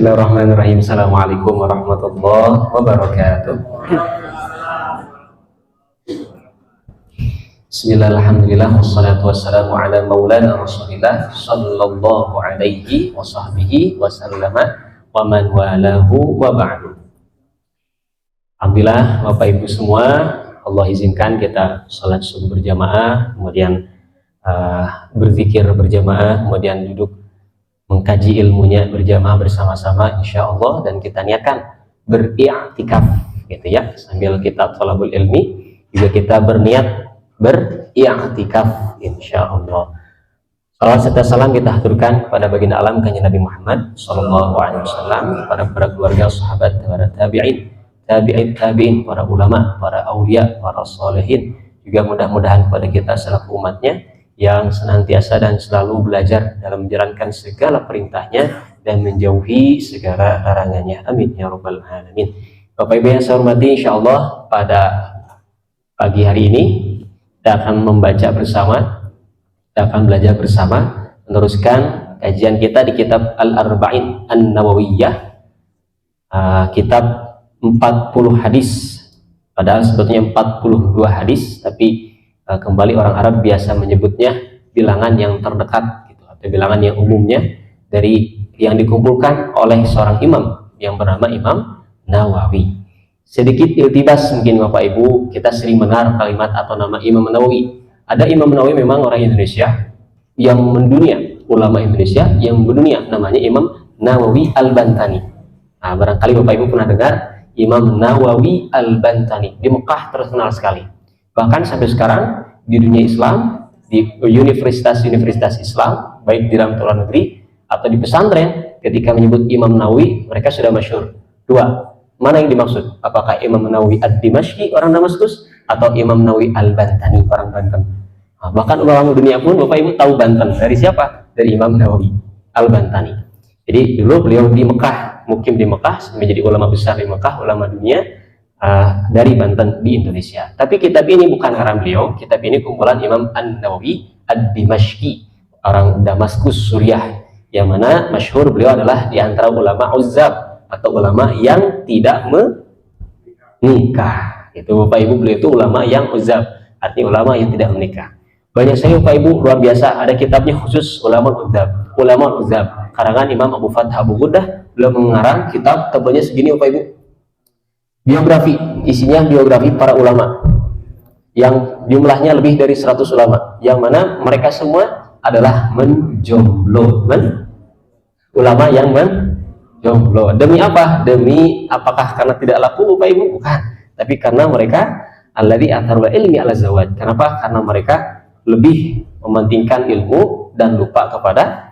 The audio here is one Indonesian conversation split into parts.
Bismillahirrahmanirrahim. Assalamualaikum warahmatullahi wabarakatuh. Bismillahirrahmanirrahim. Wassalatu wassalamu ala maulana rasulillah sallallahu alaihi wa sahbihi wa sallama wa man walahu wa ba'du. Alhamdulillah Bapak Ibu semua, Allah izinkan kita salat subuh berjamaah, kemudian berzikir berjamaah, kemudian duduk mengkaji ilmunya berjamaah bersama-sama insya Allah, dan kita niatkan beriktikaf gitu ya, sambil kita thalabul ilmi juga kita berniat beriktikaf insya Allah. Salawat serta salam kita haturkan kepada baginda alam kanjeng Nabi Muhammad sallallahu alaihi wasallam, kepada para keluarga, sahabat, para tabi'in, para ulama, para aulia, para salihin, juga mudah-mudahan kepada kita selaku umatnya yang senantiasa dan selalu belajar dalam menjalankan segala perintahnya dan menjauhi segala larangannya. Amin ya rabbal alamin. Bapak Ibu yang saya hormati, insya Allah pada pagi hari ini kita akan membaca bersama, kita akan belajar bersama, meneruskan kajian kita di kitab Al-Arba'in An-Nawawiyah, kitab 40 hadis, padahal sebetulnya 42 hadis, tapi kembali orang Arab biasa menyebutnya bilangan yang terdekat gitu, atau bilangan yang umumnya dari yang dikumpulkan oleh seorang imam yang bernama Imam Nawawi. Sedikit iltibas mungkin Bapak Ibu, kita sering mendengar kalimat atau nama Imam Nawawi. Ada Imam Nawawi memang orang Indonesia yang mendunia, ulama Indonesia yang mendunia, namanya Imam Nawawi Al-Bantani. Nah, barangkali Bapak Ibu pernah dengar Imam Nawawi Al-Bantani, di Mekah terkenal sekali. Bahkan sampai sekarang di dunia Islam, di universitas-universitas Islam, baik di dalam luar negeri atau di pesantren, ketika menyebut Imam Nawawi, mereka sudah masyhur. Dua, mana yang dimaksud? Apakah Imam Nawawi Ad-Dimashqi, orang Damaskus, atau Imam Nawawi Al-Bantani, orang Banten? Nah, bahkan ulama dunia pun Bapak Ibu tahu Banten dari siapa? Dari Imam Nawawi Al-Bantani. Jadi dulu beliau di Mekah, mukim di Mekah, menjadi ulama besar di Mekah, ulama dunia dari Banten di Indonesia. Tapi kitab ini bukan karang beliau, kitab ini kumpulan Imam An-Nawawi Ad-Dimashqi, orang Damaskus, Suriah, yang mana masyhur beliau adalah di antara ulama uzzab atau ulama yang tidak menikah. Itu Bapak Ibu, beliau itu ulama yang uzzab, artinya ulama yang tidak menikah. Banyak sekali Bapak Ibu, luar biasa, ada kitabnya khusus ulama uzzab, karangan Imam Abu Fathah Abu Ghuddah. Beliau mengarang kitab tebalnya segini Bapak Ibu, biografi, isinya biografi para ulama yang jumlahnya lebih dari 100 ulama, yang mana mereka semua adalah menjomblo, ulama yang menjomblo. Demi apa? Demi apakah karena tidak laku Bapak Ibu? Bukan, tapi karena mereka alladzi atharul ilmi ala zawaj. Kenapa? Karena mereka lebih mementingkan ilmu dan lupa kepada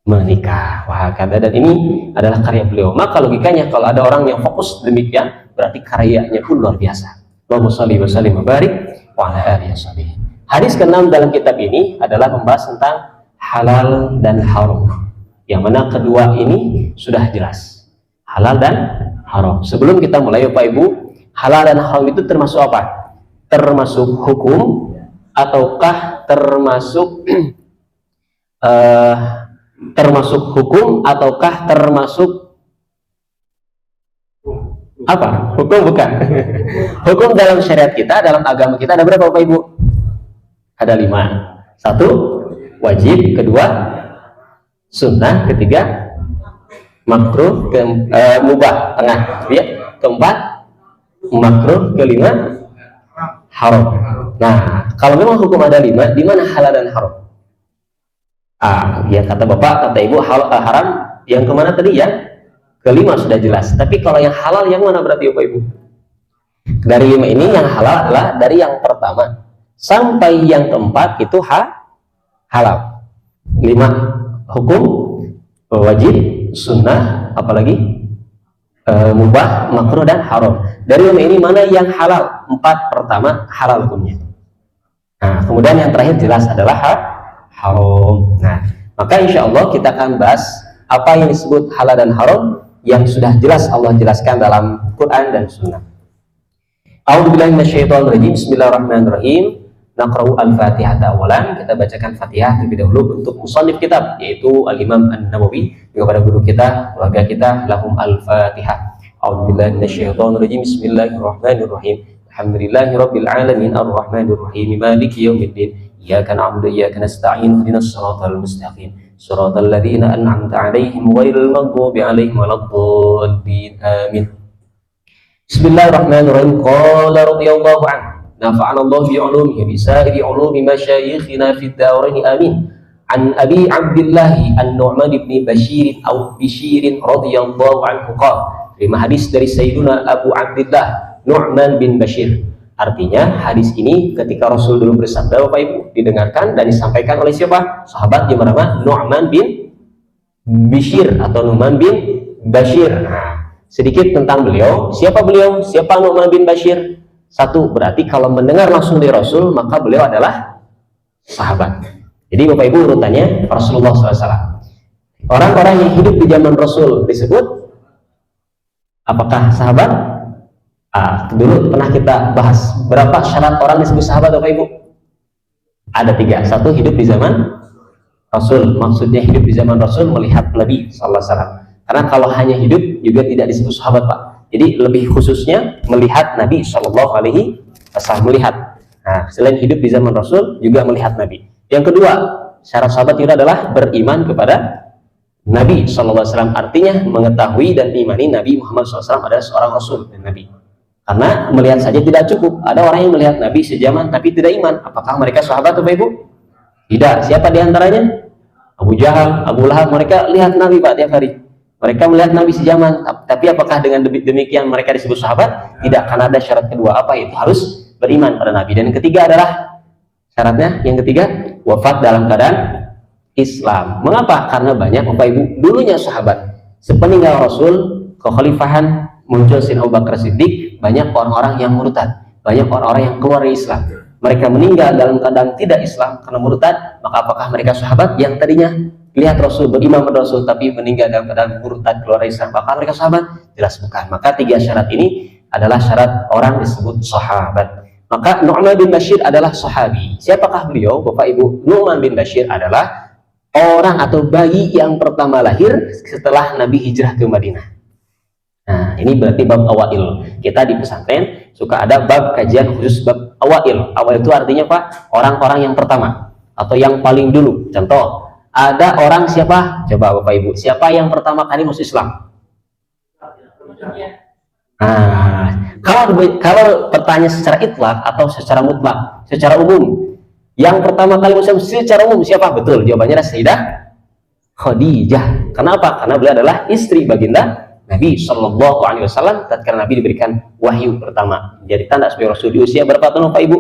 menikah. Wah, dan ini adalah karya beliau. Maka logikanya kalau ada orang yang fokus demikian, berarti karyanya pun luar biasa. Allahumma shalli wa sallim wa barik wa ala alihi wasallam. Hadis ke-6 dalam kitab ini adalah membahas tentang halal dan haram, yang mana kedua ini sudah jelas, halal dan haram. Sebelum kita mulai Bapak Ibu, halal dan haram itu termasuk apa? Termasuk hukum ataukah termasuk termasuk hukum ataukah termasuk apa? Hukum bukan. Hukum dalam syariat kita, dalam agama kita ada berapa Bapak Ibu? Ada 5. 1 wajib, kedua sunnah, ketiga makruh, mubah, tengah ya, keempat makruh, kelima haram. Nah, kalau memang hukum ada 5, di mana halal dan haram? Ya kata Bapak, kata Ibu, haram yang kemana tadi ya? Kelima sudah jelas. Tapi kalau yang halal yang mana berarti Bapak Ibu? Dari 5 ini yang halal adalah dari yang pertama sampai yang keempat itu halal. 5 hukum, wajib, sunnah, apalagi mubah, makruh, dan haram. Dari 5 ini mana yang halal? 4 pertama halal hukumnya. Nah, kemudian yang terakhir jelas adalah haram. Nah, maka insya Allah kita akan bahas apa yang disebut halal dan haram yang sudah jelas Allah jelaskan dalam Quran dan Sunnah. A'udzubillahi minasyaitonir rajim. Bismillahirrahmanirrahim. naqra'u al-Fatihah awalan, kita bacakan Fatihah terlebih dahulu untuk musannif kitab, yaitu Al-Imam An-Nawawi, kepada guru kita, keluarga kita. Lahum al-Fatihah. A'udzubillahi minasyaitonirrajim. Bismillahirrahmanirrahim. Alhamdulillahirabbil alamin arrahmanir rahim maliki yaumiddin. Iyyaka na'budu wa iyyaka nasta'in ihdinas siratal mustaqim siratal ladzina an'amta 'alaihim ghairil maghdubi 'alaihim waladdallin. Amin. Bismillahirrahmanirrahim. Qala radhiyallahu anhu nafa'ana Allah bi'ulumihi bi sa'iri 'ulumi masyayikhina fid darain amin. An Abi Abdullah An-Nu'man bin Bashir atau Bishir radhiyallahu anhu qala. Terima hadis dari Sayyiduna Abu Abdullah Nu'man bin Bashir. Artinya hadis ini ketika Rasul dulu bersabda, Bapak Ibu, didengarkan dan disampaikan oleh siapa? Sahabat yang bernama Nu'man bin Bashir atau Nu'man bin Bashir. Nah, sedikit tentang beliau. Siapa beliau? Siapa Nu'man bin Bashir? Satu, berarti kalau mendengar langsung dari Rasul, maka beliau adalah sahabat. Jadi Bapak Ibu urutannya Rasulullah SAW. Orang-orang yang hidup di zaman Rasul disebut apakah sahabat? Dulu pernah kita bahas berapa syarat orang disebut sahabat, Bapak Ibu? Ada 3. Satu, hidup di zaman Rasul. Maksudnya hidup di zaman Rasul melihat Nabi Sallallahu Alaihi Wasallam. Karena kalau hanya hidup juga tidak disebut sahabat, Pak. Jadi lebih khususnya melihat Nabi Sallallahu Alaihi Wasallam, melihat. Nah, selain hidup di zaman Rasul juga melihat Nabi. Yang kedua, syarat sahabat itu adalah beriman kepada Nabi Sallallahu Alaihi Wasallam. Artinya mengetahui dan imani Nabi Muhammad SAW adalah seorang Rasul dan Nabi. Karena melihat saja tidak cukup. Ada orang yang melihat Nabi sejaman tapi tidak iman. Apakah mereka sahabat, Bapak Ibu? Tidak. Siapa diantaranya? Abu Jahal, Abu Lahab. Mereka lihat Nabi, Pak, tiap hari. Mereka melihat Nabi sejaman. Tapi apakah dengan demikian mereka disebut sahabat? Tidak. Karena ada syarat kedua. Apa itu? Harus beriman pada Nabi. Dan yang ketiga adalah syaratnya. Yang ketiga, wafat dalam keadaan Islam. Mengapa? Karena banyak Bapak Ibu dulunya sahabat. Sepeninggal Rasul, kekhalifahan muncul Sayyidina Abu Bakar Siddiq, banyak orang-orang yang murtad, banyak orang-orang yang keluar dari Islam. Mereka meninggal dalam keadaan tidak Islam karena murtad. Maka apakah mereka sahabat yang tadinya lihat Rasul, beriman pada Rasul, tapi meninggal dalam keadaan murtad, keluar dari Islam? Apakah mereka sahabat? Jelas bukan. Maka 3 syarat ini adalah syarat orang disebut sahabat. Maka Nu'man bin Bashir adalah sahabi. Siapakah beliau, Bapak Ibu? Nu'man bin Bashir adalah orang atau bayi yang pertama lahir setelah Nabi hijrah ke Madinah. Nah, ini berarti bab awail. Kita di pesantren suka ada bab kajian khusus bab awail. Awail itu artinya Pak, orang-orang yang pertama atau yang paling dulu. Contoh, ada orang siapa? Coba Bapak Ibu, siapa yang pertama kali masuk Islam? Nah, kalau pertanyaan secara itlak atau secara mutlak, secara umum, yang pertama kali masuk Islam secara umum siapa? Betul, jawabannya adalah Sayyidah Khadijah. Kenapa? Karena beliau adalah istri baginda Nabi Shallallahu Alaihi Wasallam tatkala Nabi diberikan wahyu pertama. Jadi tanda sebagai Rasul di usia berapa tahun, Bapak Ibu?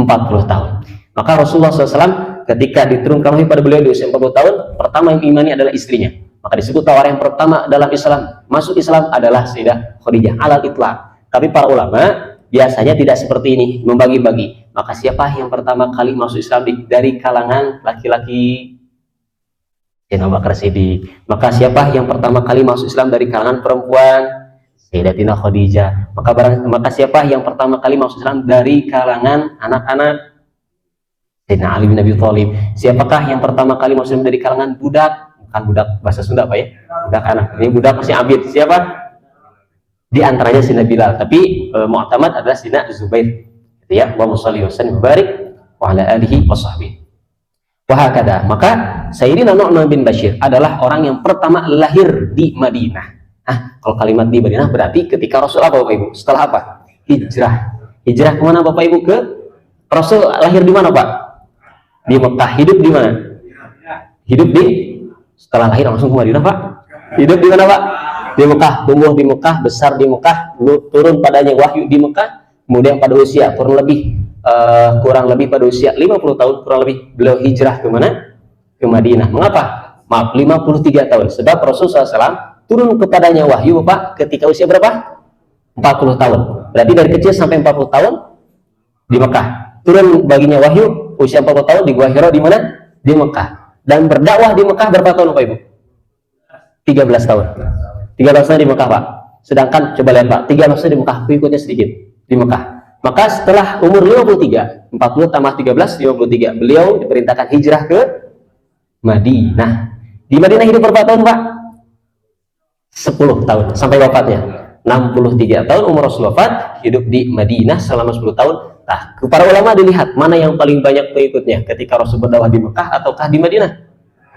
40 tahun. Maka Rasulullah SAW ketika diturunkan wahyu pada beliau di usia 40 tahun, pertama yang imani adalah istrinya. Maka disebut orang yang pertama dalam Islam, masuk Islam adalah Sayyidah Khadijah alal itlaq. Tapi para ulama biasanya tidak seperti ini, membagi-bagi. Maka siapa yang pertama kali masuk Islam dari kalangan laki-laki? Sayyidina Abu Bakar Siddiq. Maka siapa yang pertama kali masuk Islam dari kalangan perempuan? Sayyidatina Khadijah. Maka siapa yang pertama kali masuk Islam dari kalangan anak-anak? Sayyidina Ali bin Abi Thalib. Siapakah yang pertama kali masuk Islam dari kalangan budak? Bukan budak bahasa Sunda, Pak, ya. Budak anak. Ini budak masih abid. Siapa? Di antaranya Sayyidina Bilal. Tapi mu'tamad adalah Sayyidina Zubair. Gitu ya. Allahumma shalli wa sallim wa barik wa ala alihi wa sahbihi. Wahakada. Maka Sayyidina Nu'man bin Bashir adalah orang yang pertama lahir di Madinah. Kalau kalimat di Madinah berarti ketika Rasul apa, Bapak Ibu? Setelah apa? Hijrah. Hijrah kemana, Bapak Ibu? Ke Rasul lahir di mana, Pak? Di Mekah. Hidup di mana? Hidup di, setelah lahir langsung ke Madinah, Pak? Hidup di mana, Pak? Di Mekah. Tumbuh di Mekah, besar di Mekah, turun padanya wahyu di Mekah. Kemudian pada usia kurang lebih pada usia 50 tahun kurang lebih beliau hijrah ke mana? Ke Madinah. Mengapa? Maaf, 53 tahun. Sebab Rasulullah SAW turun kepadanya wahyu, Bapak, ketika usia berapa? 40 tahun. Berarti dari kecil sampai 40 tahun di Mekah. Turun baginya wahyu usia 40 tahun di Gua Hira di mana? Di Mekah. Dan berdakwah di Mekah berapa tahun, Bapak Ibu? 13 tahun. 13 tahun di Mekah, Pak. Sedangkan coba lihat, Pak, 13 tahun di Mekah, pengikutnya sedikit di Mekah. Maka setelah umur 53, 40 tambah 13, 53, beliau diperintahkan hijrah ke Madinah. Di Madinah hidup berapa tahun, Pak? 10 tahun sampai wafatnya. 63 tahun umur Rasul wafat, hidup di Madinah selama 10 tahun. Nah, para ulama dilihat mana yang paling banyak pengikutnya ketika Rasul berdakwah di Mekah ataukah di Madinah?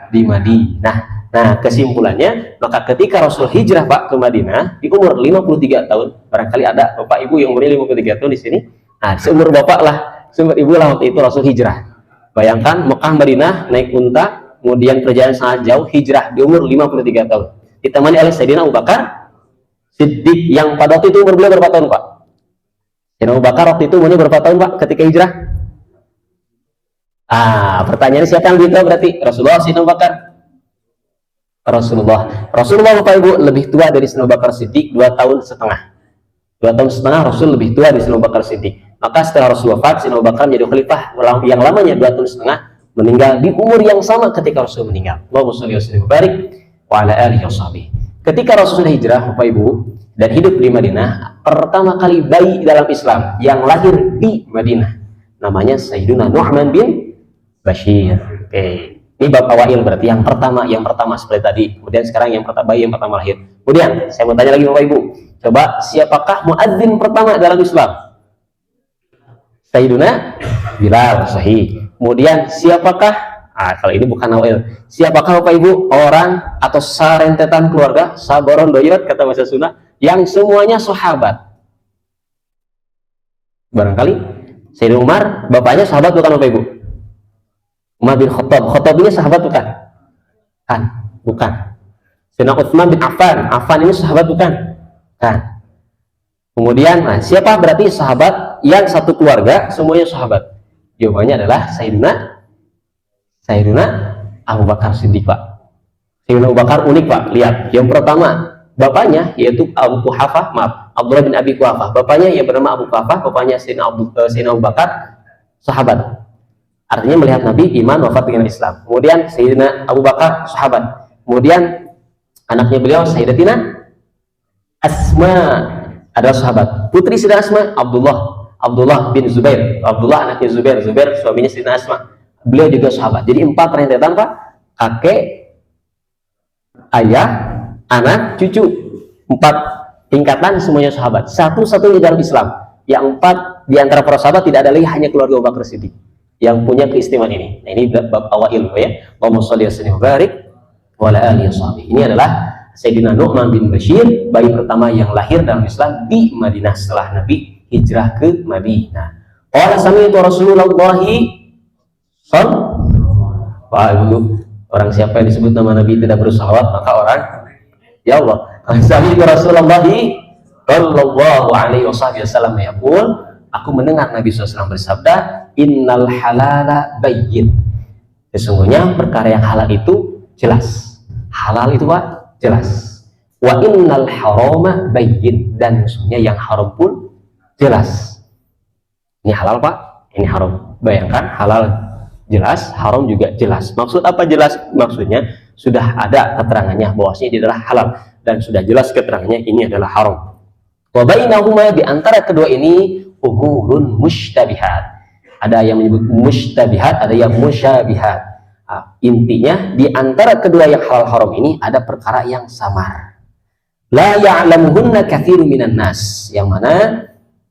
Di Madinah. Nah, kesimpulannya, maka ketika Rasul hijrah, Pak, ke Madinah di umur 53 tahun, barangkali ada Bapak Ibu yang umurnya 53 tahun di sini. Nah, seumur Bapak lah, seumur Ibu lah waktu itu Rasul hijrah. Bayangkan Mekah Madinah naik unta, kemudian perjalanan sangat jauh, hijrah di umur 53 tahun. Ditemani oleh Sayyidina Abu Bakar Siddiq yang pada waktu itu umur beliau berapa tahun, Pak? Sayyidina Abu Bakar waktu itu umurnya berapa tahun, Pak, ketika hijrah? Pertanyaannya siapa yang lebih tahu berarti? Rasulullah, Sayyidina Abu Bakar? Rasulullah Bapak Ibu lebih tua dari Sayyidina Abu Bakar Siddiq 2 tahun setengah. 2 tahun setengah Rasul lebih tua dari Sayyidina Abu Bakar Siddiq. Maka setelah Rasul wafat, Sayyidina Abu Bakar menjadi khalifah yang lamanya 2 tahun setengah, meninggal di umur yang sama ketika Rasul meninggal. Allahumma sholli wa sallim wa barik wa ala alihi washabihi. Ketika Rasul sudah hijrah, Bapak Ibu, dan hidup di Madinah, pertama kali bayi dalam Islam yang lahir di Madinah namanya Sayyiduna Nu'man bin Bashir. Oke. Ini bab awail berarti yang pertama seperti tadi. Kemudian sekarang yang pertama bayi yang pertama lahir. Kemudian saya mau tanya lagi Bapak Ibu. Coba siapakah muadzin pertama dalam Islam? Sayyiduna Bilal, sahih. Kemudian siapakah? Kalau ini bukan awail. Siapakah Bapak Ibu orang atau sarentetan keluarga, saboron doyot kata bahasa Sunda, yang semuanya sahabat? Barangkali Sayyidina Umar, bapaknya sahabat bukan Bapak Ibu? Umar bin Khattab. Khattab ini sahabat bukan? Bukan. Sayyidina Utsman bin Affan ini sahabat bukan? Kan. Kemudian, siapa berarti sahabat yang satu keluarga semuanya sahabat? Jawabannya adalah Sayyidina Abu Bakar Siddiq, Pak. Sayyidina Abu Bakar unik, Pak. Lihat, yang pertama bapaknya yaitu Abdullah bin Abi Quhafah. Bapaknya yang bernama Abu Quhafah, bapaknya Sayyidina Abu Bakar sahabat. Artinya melihat Nabi, iman, wafat dengan Islam. Kemudian Sayyidina Abu Bakar sahabat. Kemudian anaknya beliau Sayyidatina Asma adalah sahabat. Putri Sayyidina Asma Abdullah bin Zubair. Abdullah anaknya Zubair suaminya Sayyidina Asma. Beliau juga sahabat. Jadi 4 rentetan, Pak. Kakek, ayah, anak, cucu. 4 tingkatan semuanya sahabat. Satu-satunya dalam Islam. Yang 4 di antara para sahabat tidak ada lagi, hanya keluarga Abu Bakar Siddiq yang punya keistimewaan ini. Nah, ini bab awail ya. Allahumma sholli wa sallim wa barik wa ala alihi washabihi. Ini adalah Sayyidina Nu'man bin Bashir, bayi pertama yang lahir dalam Islam di Madinah setelah Nabi hijrah ke Madinah. Qala sami'tu Rasulullah orang siapa yang disebut nama Nabi tidak bersalawat, maka orang ya Allah. Sami'tu Rasulullah sallallahu alaihi wasallam yaqul, aku mendengar Nabi SAW bersabda, innal halala bayyin. Sesungguhnya perkara yang halal itu jelas. Halal itu, Pak, jelas. Wa innal harama bayyin. Dan sesungguhnya yang haram pun jelas. Ini halal, Pak, ini haram. Bayangkan, halal jelas, haram juga jelas. Maksud apa jelas? Maksudnya sudah ada keterangannya bahwasanya ini adalah halal, dan sudah jelas keterangannya ini adalah haram. Wa bainahuma, di antara kedua ini umurun mushtabihat. Ada yang menyebut mushtabihat, ada yang musyabihat. Intinya di antara kedua yang halal haram ini ada perkara yang samar. La ya'lamuhunna katsirun minan nas, yang mana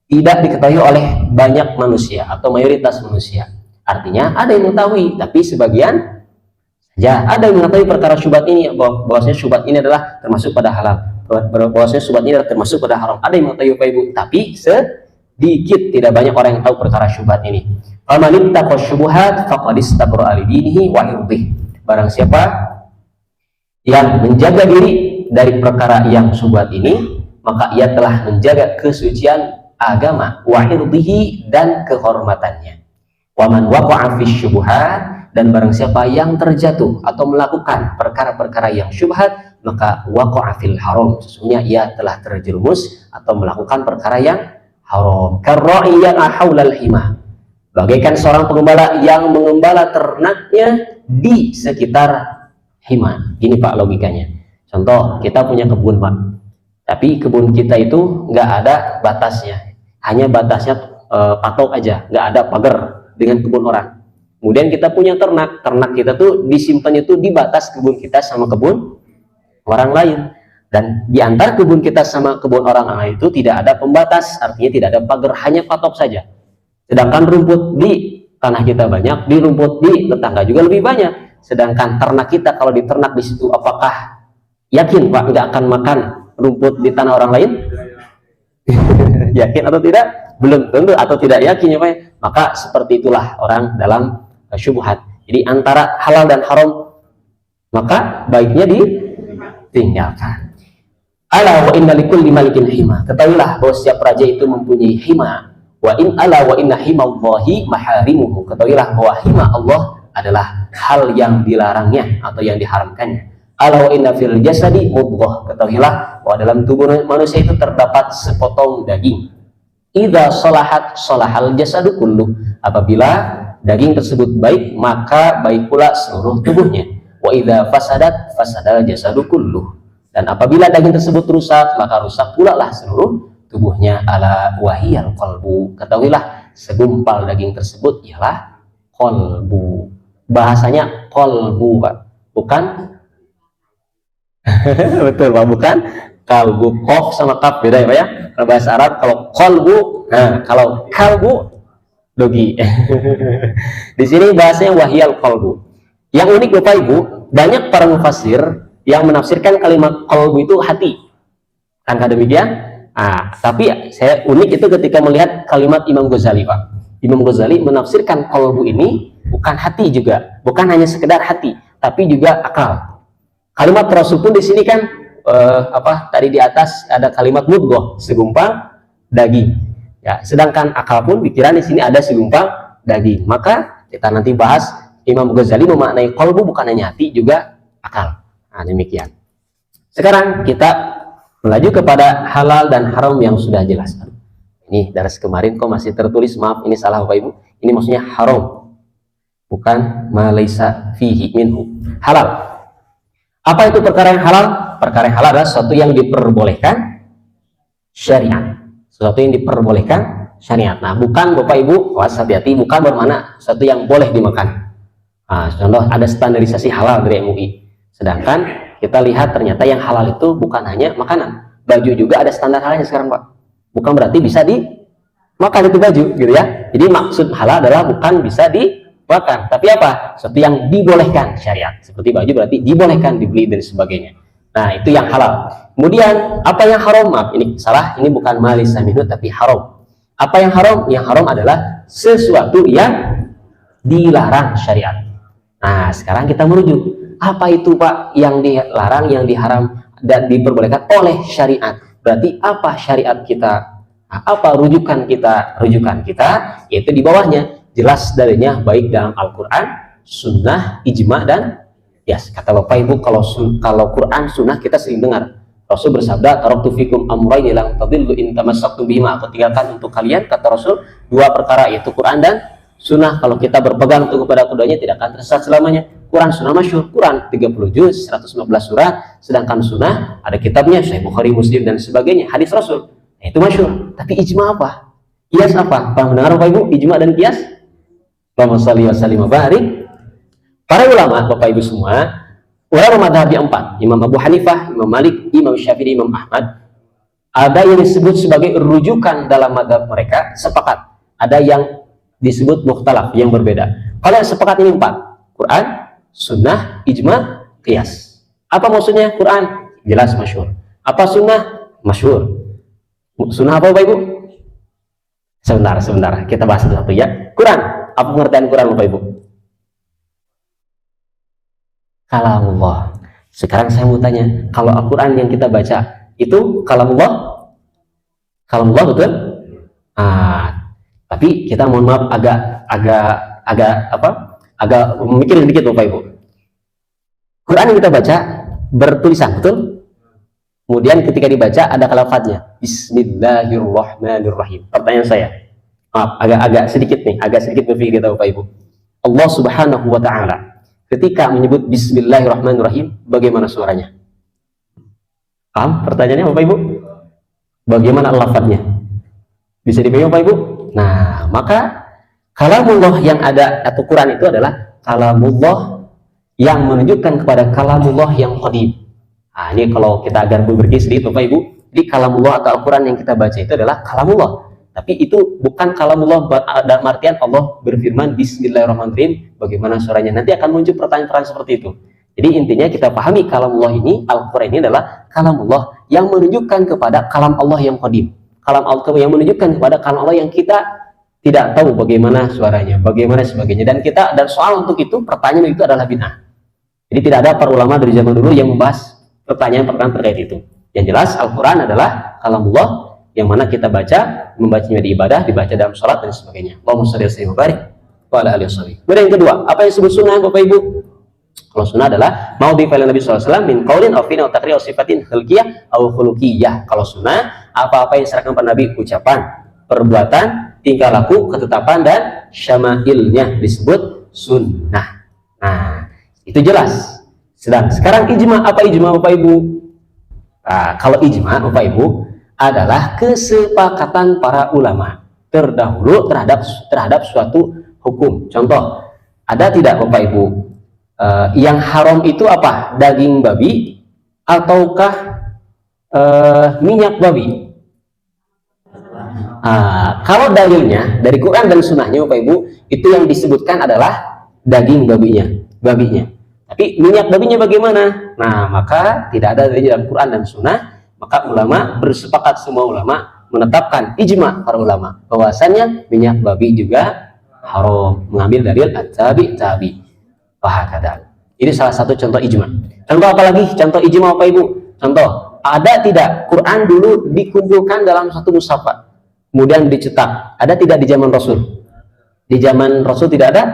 tidak diketahui oleh banyak manusia atau mayoritas manusia. Artinya ada yang mengetahui, tapi sebagian saja. Ada yang mengetahui perkara syubhat ini, bahwasanya syubhat ini adalah termasuk pada halal, bahwasanya syubhat ini adalah termasuk pada haram. Ada yang mengetahui Bapak Ibu, tapi sedikit, tidak banyak orang yang tahu perkara syubhat ini. Faman ittaqa syubuhat faqad istabra li dinihi wa irdihi. Barang siapa yang menjaga diri dari perkara yang syubhat ini, maka ia telah menjaga kesucian agama, wa irdihi, dan kehormatannya. Wa man waqa'a fi syubuhat, dan barang siapa yang terjatuh atau melakukan perkara-perkara yang syubhat, maka waqa'a fil haram, sesungguhnya ia telah terjerumus atau melakukan perkara yang haram. Karra'i yang haulal himah, bagaikan seorang pengembala yang mengembala ternaknya di sekitar himah. Ini, Pak, logikanya. Contoh, kita punya kebun, Pak, tapi kebun kita itu nggak ada batasnya, hanya batasnya patok aja, nggak ada pagar dengan kebun orang. Kemudian kita punya ternak, ternak kita tuh disimpannya tuh di batas kebun kita sama kebun orang lain. Dan di antara kebun kita sama kebun orang lain itu tidak ada pembatas, artinya tidak ada pagar, hanya patok saja. Sedangkan rumput di tanah kita banyak, di rumput di tetangga juga lebih banyak. Sedangkan ternak kita kalau diternak di situ, apakah yakin Pak nggak akan makan rumput di tanah orang lain? Yakin atau tidak? Belum tentu, atau tidak yakin ya Pak. Maka seperti itulah orang dalam syubhat. Jadi antara halal dan haram maka baiknya ditinggalkan. Ala wa inna likulli malikin hima. Ketahuilah bahwa setiap raja itu mempunyai hima. Wa in ala wa inna himallahi maharimuhu. Ketahuilah bahwa hima Allah adalah hal yang dilarangnya atau yang diharamkannya. Ala wa inna fil jasadi mudghah. Ketahuilah bahwa dalam tubuh manusia itu terdapat sepotong daging. Idza salahat salahal jasadu kulluh. Apabila daging tersebut baik, maka baik pula seluruh tubuhnya. Wa idza fasadat fasadal jasadu kulluh. Dan apabila daging tersebut rusak, maka rusak pula lah seluruh tubuhnya. Ala wahiyal qalbu. Ketahuilah segumpal daging tersebut ialah qalbu. Bahasanya qalbu Pak, bukan betul Pak, bukan kalbu. Qaf sama kaf beda ya Pak ya. Kalau bahasa Arab kalau qalbu, nah kalau kalbu dogi. Di sini bahasanya wahiyal qalbu. Yang unik Bapak Ibu, banyak para mufassir yang menafsirkan kalimat qalbu itu hati. Angka demikian. Tapi saya unik itu ketika melihat kalimat Imam Ghazali Pak. Imam Ghazali menafsirkan qalbu ini bukan hati juga, bukan hanya sekedar hati, tapi juga akal. Kalimat Rasul pun di sini kan tadi di atas ada kalimat mudghah, segumpal daging. Ya, sedangkan akal pun pikiran di sini ada segumpal daging. Maka kita nanti bahas Imam Ghazali memaknai qalbu bukan hanya hati, juga akal. Nah, demikian. Sekarang kita melaju kepada halal dan haram yang sudah jelas. Ini dari kemarin kok masih tertulis, maaf ini salah Bapak Ibu. Ini maksudnya haram, bukan ma laisa fihi minhu. Halal. Apa itu perkara yang halal? Perkara yang halal adalah sesuatu yang diperbolehkan syariat. Sesuatu yang diperbolehkan syariat. Nah, bukan Bapak Ibu, hati-hati, bukan bermakna sesuatu yang boleh dimakan. Contoh ada standarisasi halal dari MUI. Sedangkan kita lihat ternyata yang halal itu bukan hanya makanan. Baju juga ada standar halalnya sekarang Pak. Bukan berarti bisa dimakan itu baju gitu ya. Jadi maksud halal adalah bukan bisa dimakan, tapi apa? Sesuatu yang dibolehkan syariat. Seperti baju berarti dibolehkan dibeli dan sebagainya. Nah, itu yang halal. Kemudian apa yang haram? Maaf, ini salah. Ini bukan malis saminu tapi haram. Apa yang haram? Yang haram adalah sesuatu yang dilarang syariat. Nah, sekarang kita merujuk. Apa itu Pak yang dilarang, yang diharam dan diperbolehkan oleh syariat? Berarti apa syariat kita? Nah, apa rujukan kita? Rujukan kita yaitu di bawahnya, jelas darinya baik dalam Al-Quran, Sunnah, Ijma, dan qiyas. Kata Bapak Ibu, kalau Quran, Sunnah kita sering dengar. Rasul bersabda, taraktu fikum amrayni lan tadillu in tamassaktum bihima. Aku tinggalkan untuk kalian, kata Rasul, dua perkara yaitu Quran dan Sunnah. Kalau kita berpegang teguh kepada keduanya tidak akan tersesat selamanya. Quran Sunnah masyhur, Quran 30 juz, 115 surah, sedangkan Sunnah ada kitabnya Sahih Bukhari, Muslim dan sebagainya, hadis Rasul. Nah, itu masyhur. Tapi ijma apa? Qiyas apa? Pernah mendengar Bapak Ibu ijma dan qiyas? Allahumma shalli wa sallim wa barik. Para ulama Bapak Ibu semua, ulama mazhab yang 4, Imam Abu Hanifah, Imam Malik, Imam Syafi'i, Imam Ahmad, ada yang disebut sebagai rujukan dalam mazhab mereka, sepakat. Ada yang disebut mukhtalaf, yang berbeda. Kalau yang sepakat ini 4, Quran, Sunnah, Ijma, qiyas. Apa maksudnya Quran? Jelas masyhur. Apa Sunnah? Masyhur. Sunnah apa Bapak Ibu? Sebentar, kita bahas satu ya. Quran, apa pengertian Quran Bapak Ibu? Kalamullah. Sekarang saya mau tanya, kalau Al-Quran yang kita baca itu kalamullah? Kalamullah betul? Tapi kita mohon maaf agak memikir sedikit Bapak Ibu. Quran yang kita baca bertulisan, betul? Kemudian ketika dibaca ada lafadznya Bismillahirrahmanirrahim. Pertanyaan saya, maaf, agak sedikit berpikir kita Bapak Ibu. Allah Subhanahu wa Ta'ala ketika menyebut Bismillahirrahmanirrahim, bagaimana suaranya? Paham pertanyaannya Bapak Ibu? Bagaimana lafadznya? Bisa dipahami Bapak Ibu? Nah, maka kalamullah yang ada atau Quran itu adalah kalamullah yang menunjukkan kepada kalamullah yang qadim. Nah, ini kalau kita agar berbagi sedikit Bapak Ibu, di kalamullah atau Al-Quran yang kita baca itu adalah kalamullah. Tapi itu bukan kalamullah dalam artian Allah berfirman Bismillahirrahmanirrahim, bagaimana suaranya. Nanti akan muncul pertanyaan-pertanyaan seperti itu. Jadi intinya kita pahami kalamullah ini, Al-Quran ini adalah kalamullah yang menunjukkan kepada kalam Allah yang qadim. Kalam Allah yang menunjukkan kepada kalam Allah yang kita tidak tahu bagaimana suaranya, bagaimana sebagainya. Dan soal untuk itu, pertanyaan itu adalah bid'ah. Jadi tidak ada para ulama dari zaman dulu yang membahas pertanyaan-pertanyaan terkait itu. Yang jelas Al-Quran adalah kalamullah yang mana kita baca, membacanya di ibadah, dibaca dalam sholat dan sebagainya. Allahumma shalli wa sallim wa barik wa ala alihi wasallam. Kemudian yang kedua, apa yang disebut sunnah Bapak Ibu? Kalau sunnah adalah mau di fa'il Nabi SAW min qaulin aw fi'lin aw taqrir aw sifatin khalqiyah aw khuluqiyah. Kalau sunnah, apa-apa yang diserahkan pada Nabi, ucapan, perbuatan, tingkah laku, ketetapan dan syama'ilnya disebut sunnah. Nah, itu jelas. Sedang sekarang ijma, apa ijma Bapak Ibu? Nah, kalau ijma Bapak Ibu adalah kesepakatan para ulama terdahulu terhadap suatu hukum. Contoh, ada tidak Bapak Ibu yang haram itu apa? Daging babi ataukah minyak babi? Kalau dalilnya dari Quran dan Sunnahnya Bapak Ibu, itu yang disebutkan adalah daging babinya. Tapi minyak babinya bagaimana? Nah, maka tidak ada dari dalam Quran dan Sunnah. Maka ulama bersepakat, semua ulama menetapkan, ijma para ulama bahwasannya minyak babi juga haram, mengambil dalil at-tabi. Ini salah satu contoh ijma. Contoh apa lagi? Contoh ijma Bapak Ibu. Contoh, ada tidak Quran dulu dikumpulkan dalam satu mushaf, kemudian dicetak? Ada tidak di zaman Rasul? Di zaman Rasul tidak ada.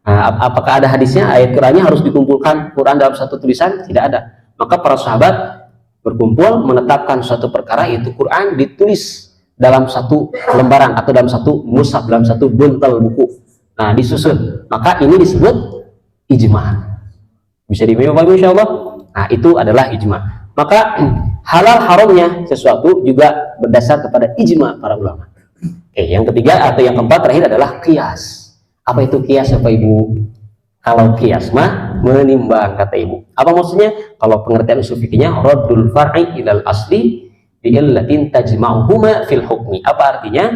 Nah, apakah ada hadisnya? Ayat Qurannya harus dikumpulkan Quran dalam satu tulisan? Tidak ada. Maka para sahabat berkumpul menetapkan suatu perkara, yaitu Quran ditulis dalam satu lembaran atau dalam satu mushaf, dalam satu buntel buku. Nah, disusun. Maka ini disebut ijma. Bisa dipahami Bapak Ibu insyaallah? Nah, itu adalah ijma. Maka halal haramnya sesuatu juga berdasar kepada ijma para ulama. Oke, yang ketiga atau yang keempat terakhir adalah qiyas. Apa itu qiyas Bapak Ibu? Kalau qiyas mah menimbang, kata Ibu. Apa maksudnya? Kalau pengertian usul fikihnya raddul far'i ilal asli bi illatin tajma'uhuma fil hukmi. Apa artinya?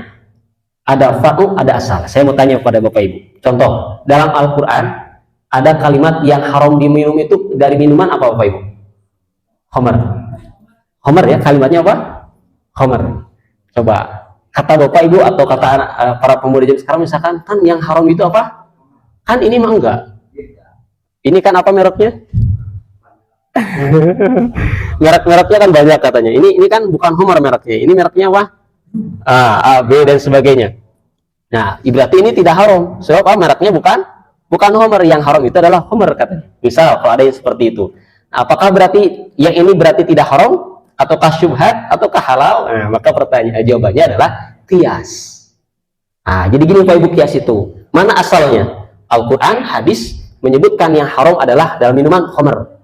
Ada far'u, ada asal. Saya mau tanya kepada Bapak Ibu. Contoh, dalam Al-Qur'an ada kalimat yang haram diminum itu dari minuman apa Bapak Ibu? Khamar. Khamar ya, kalimatnya apa? Khamar. Coba kata Bapak Ibu atau kata para pemuda zaman sekarang, misalkan kan yang haram itu apa? Kan ini mah enggak. Ini kan apa mereknya? Merek-mereknya kan banyak katanya. Ini kan bukan Khamar mereknya. Ini mereknya apa? A, B dan sebagainya. Nah, berarti ini tidak haram. Sebab apa? Mereknya bukan Khamar. Yang haram itu adalah Khamar katanya. Misal kalau ada yang seperti itu. Nah, apakah berarti yang ini berarti tidak haram ataukah syubhat ataukah halal? Nah, maka jawabannya adalah qiyas. Nah, jadi gini Pak Ibu, qiyas itu. Mana asalnya? Al-Qur'an, hadis menyebutkan yang haram adalah dalam minuman khamar.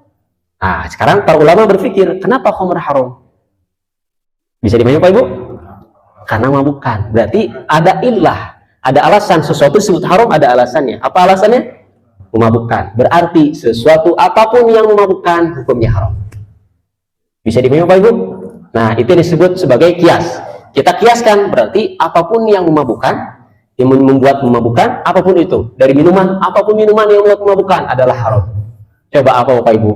Nah, sekarang para ulama berpikir, kenapa khamar haram? Bisa dipahami Pak Ibu? Karena mabukan. Berarti ada illah, ada alasan sesuatu disebut haram, ada alasannya. Apa alasannya? Memabukkan. Berarti sesuatu apapun yang memabukkan hukumnya haram. Bisa dipahami Pak Ibu? Nah, itu disebut sebagai kias. Kita kiaskan, berarti apapun yang memabukkan, yang membuat memabukkan, apapun itu, dari minuman, apapun minuman yang membuat memabukkan adalah haram. Coba apa Bapak Ibu?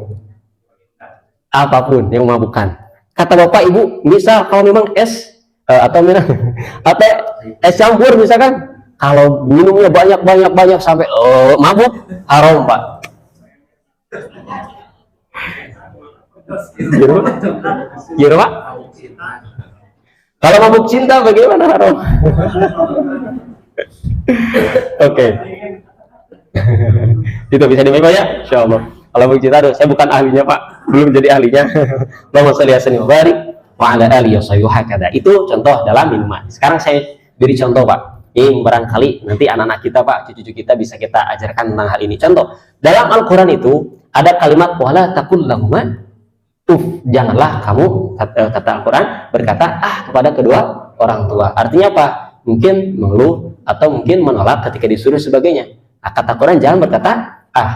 Apapun yang memabukkan. Kata Bapak Ibu, misal kalau memang es atau es campur misalkan, kalau minumnya banyak sampai mabuk, haram Pak. Gimana Pak? Kalau mabuk cinta bagaimana haram? Oke. Itu bisa dibaca ya? Insyaallah. Kalau mabuk cinta, saya bukan ahlinya Pak, belum jadi ahlinya. Allahumma shalli ala sayyidina Muhammad wa ala alihi wasallam. Itu contoh dalam minuman. Sekarang saya beri contoh Pak. Ini barangkali nanti anak-anak kita Pak, cucu-cucu kita bisa kita ajarkan tentang hal ini. Contoh, dalam Al-Quran itu ada kalimat wala taqul lahuma uf, janganlah kamu, kata Al-Quran, berkata kepada kedua orang tua. Artinya apa? Mungkin mengeluh atau mungkin menolak ketika disuruh sebagainya. Nah, kata Quran jangan berkata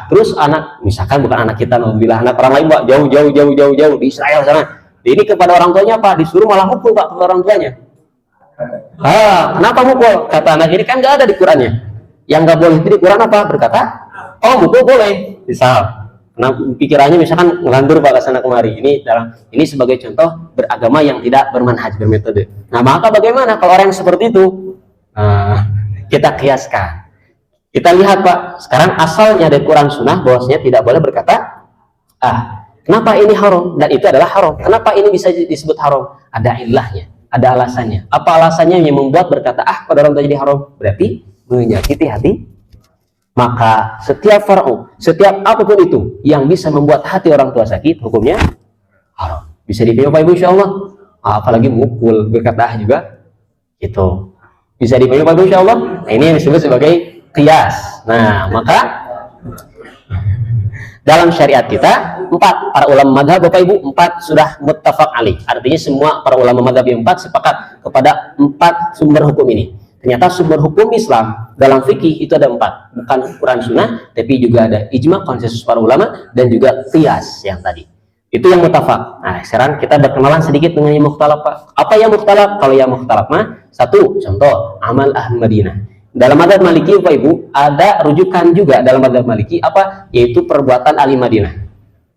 terus anak, misalkan bukan anak kita, bila anak orang lain Pak, jauh di Israel sana. Ini kepada orang tuanya apa? Disuruh malah mukul Pak kepada orang tuanya. Kenapa mukul? Kata anak ini kan nggak ada di Qurannya. Yang nggak boleh itu di Quran apa? Berkata, mukul boleh. Misal, nah, pikirannya misalkan ngelantur Pak ke sana kemari. Ini sebagai contoh beragama yang tidak bermanhaj, bermetode. Nah, maka bagaimana kalau orang yang seperti itu? Kita kiaskan. Kita lihat Pak, sekarang asalnya dari Quran Sunnah bahwasanya tidak boleh berkata, kenapa ini haram? Dan itu adalah haram. Kenapa ini bisa disebut haram? Ada ilahnya, ada alasannya. Apa alasannya yang membuat berkata, pada orang tua jadi haram? Berarti menyakiti hati. Maka setiap far'u, setiap apapun itu yang bisa membuat hati orang tua sakit, hukumnya haram. Bisa dipilih Bapak Ibu insyaallah. Apalagi mukul, berkata juga itu. Bisa dipilih Bapak Ibu insyaallah. Nah, ini yang disebut sebagai qiyas. Nah, maka dalam syariat kita 4 para ulama madhab Bapak Ibu 4 sudah muttafaq alaih. Artinya semua para ulama madhab yang 4 sepakat kepada 4 sumber hukum ini. Ternyata sumber hukum Islam dalam fikih itu ada 4, bukan Quran Sunnah, tapi juga ada ijma, konsensus para ulama, dan juga qiyas yang tadi. Itu yang muttafaq. Nah, sekarang kita berkenalan sedikit dengan yang mukhtalaf Pak. Apa yang mukhtalaf? Kalau yang mukhtalaf mah, satu contoh amal ahli Madinah. Dalam madzhab Maliki Bapak Ibu ada rujukan juga dalam madzhab Maliki apa? Yaitu perbuatan ahli Madinah.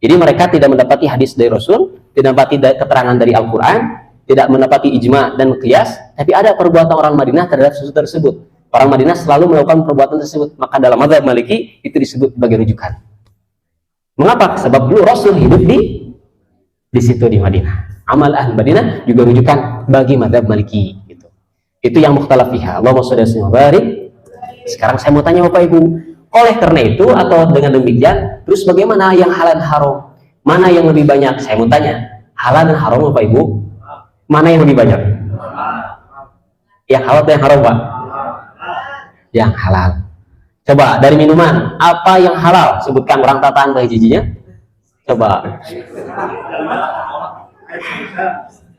Jadi mereka tidak mendapati hadis dari Rasul, tidak mendapati keterangan dari Al-Qur'an, tidak mendapati ijma dan qiyas, tapi ada perbuatan orang Madinah terhadap sesuatu tersebut. Orang Madinah selalu melakukan perbuatan tersebut, maka dalam madzhab Maliki itu disebut sebagai rujukan. Mengapa? Sebab dulu Rasul hidup di situ di Madinah. Amal ahli Madinah juga rujukan bagi madzhab Maliki gitu. Itu yang mukhtalaf fiha. Allahumma shalli wa barik. Sekarang saya mau tanya Bapak Ibu, oleh karena itu atau dengan demikian, terus bagaimana yang halal dan haram? Mana yang lebih banyak? Saya mau tanya, halal dan haram Bapak Ibu, mana yang lebih banyak? Yang halal atau yang haram Pak? Yang halal. Coba dari minuman, apa yang halal? Sebutkan orang tataan bagi jijinya. Coba.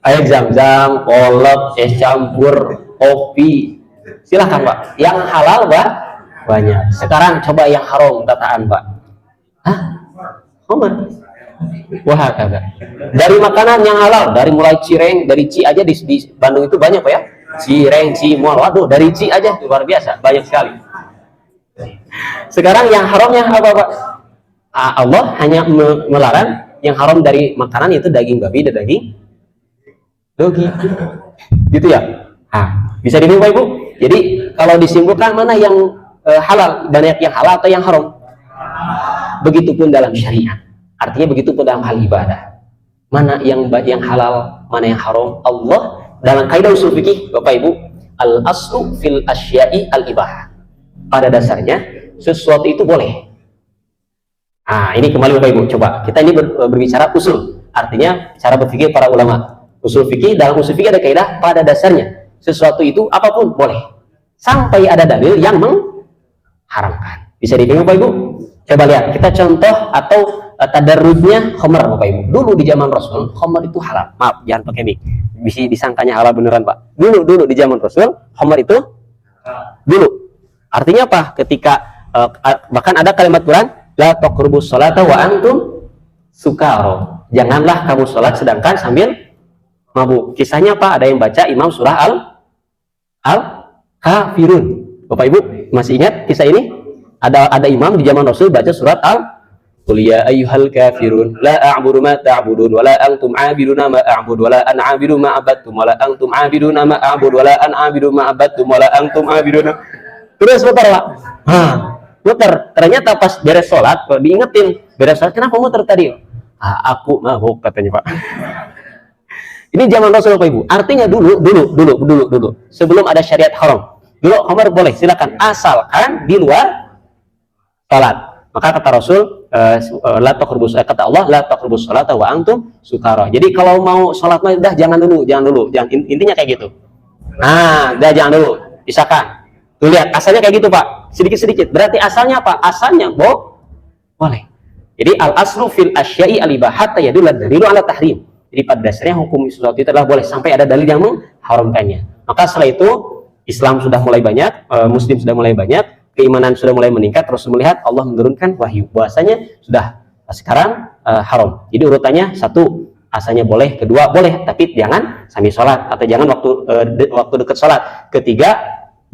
Air zam-zam, kolak, es campur, kopi. Silahkan Pak. Yang halal Pak banyak. Sekarang coba yang haram tataan Pak. Homer. Wah kagak. Dari makanan yang halal, dari mulai cireng, dari ci aja di Bandung itu banyak Pak ya. Cireng, cimol, waduh dari ci aja luar biasa, banyak sekali. Sekarang yang haramnya apa Pak? Allah hanya melarang yang haram dari makanan itu daging babi dan daging dogi. Gitu ya. Bisa dilihat Pak Ibu. Jadi kalau disimpulkan mana yang halal, banyak yang halal atau yang haram? Begitupun dalam syariat. Artinya begitupun dalam hal ibadah. Mana yang halal, mana yang haram? Allah dalam kaidah usul fikih Bapak Ibu, al aslu fil asya'i al ibahah. Pada dasarnya sesuatu itu boleh. Ini kembali Bapak Ibu, coba kita ini berbicara usul. Artinya cara berpikir para ulama. Usul fikih, dalam usul fikih ada kaidah pada dasarnya sesuatu itu apapun boleh sampai ada dalil yang mengharamkan. Bisa dipahami Bapak Ibu? Coba lihat, kita contoh atau tadarrujnya khamr Bapak Ibu. Dulu di zaman Rasul, khamr itu halal. Maaf, jangan pakai mic. Bisa disangkanya halal beneran Pak. Dulu di zaman Rasul, khamr itu dulu. Artinya apa? Ketika bahkan ada kalimat Quran, la taqrabus sholata wa antum sukara. Janganlah kamu sholat sedangkan sambil mabuk. Kisahnya apa? Ada yang baca Imam surah Al-Kafirun. Bapak Ibu masih ingat kisah ini? Ada imam di zaman Rasul baca surat Qul ya ayyuhal kafirun la a'budu ma ta'budun wa la antum 'abiduna ma a'budu wa la ana 'abidu ma 'abadtum wa la antum 'abiduna ma a'budu wa la ana 'abidu ma 'abadtum wa la antum 'abiduna. Terus muter Pak. Muter. Ternyata pas beres sholat, diingetin, beres sholat kenapa muter tadi? Aku mabuk katanya Pak. Ini zaman Rasul Bapak Ibu. Artinya dulu. Sebelum ada syariat haram. Dulu khamr boleh, silakan asalkan di luar salat. Maka kata Rasul, kata Allah, la taqrabus salata wa antum sukara. Jadi kalau mau salat mah jangan dulu. Intinya kayak gitu. Jangan dulu. Misalkan. Tuh lihat, asalnya kayak gitu Pak. Sedikit-sedikit. Berarti asalnya apa? Asalnya boleh. Jadi al aslu fil asya'i al ibahat yadulla dalilu ala tahrim. Jadi pada dasarnya hukum sesuatu itu adalah boleh sampai ada dalil yang mengharamkannya. Maka setelah itu Islam sudah mulai banyak, Muslim sudah mulai banyak, keimanan sudah mulai meningkat, terus melihat Allah menurunkan wahyu bahwasanya sudah sekarang haram. Jadi urutannya satu, asalnya boleh, kedua boleh, tapi jangan sambil sholat atau jangan waktu dekat sholat. Ketiga,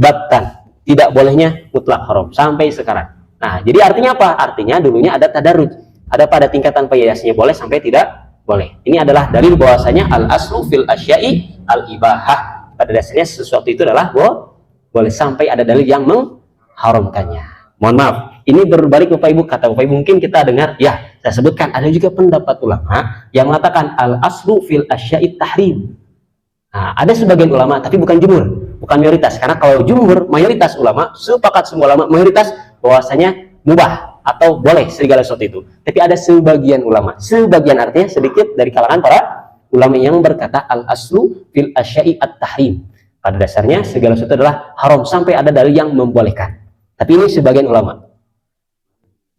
batan, tidak bolehnya mutlak haram sampai sekarang. Nah, jadi artinya apa? Artinya dulunya ada tadarruj, ada pada tingkatan payasnya boleh sampai tidak boleh. Ini adalah dalil bahwasanya al aslu fil asya'i al ibahah. Pada dasarnya sesuatu itu adalah boleh sampai ada dalil yang mengharamkannya. Mohon maaf, ini berbalik Bapak Ibu, kata Bapak Ibu mungkin kita dengar, ya saya sebutkan ada juga pendapat ulama yang mengatakan al aslu fil asya'i tahrim. Nah, ada sebagian ulama tapi bukan jumhur, bukan mayoritas, karena kalau jumhur mayoritas ulama, sepakat semua ulama mayoritas bahwasanya mubah atau boleh segala sesuatu itu. Tapi ada sebagian ulama, sebagian artinya sedikit dari kalangan para ulama yang berkata al aslu fil asya'i at-tahrim. Pada dasarnya segala sesuatu adalah haram sampai ada dalil yang membolehkan. Tapi ini sebagian ulama.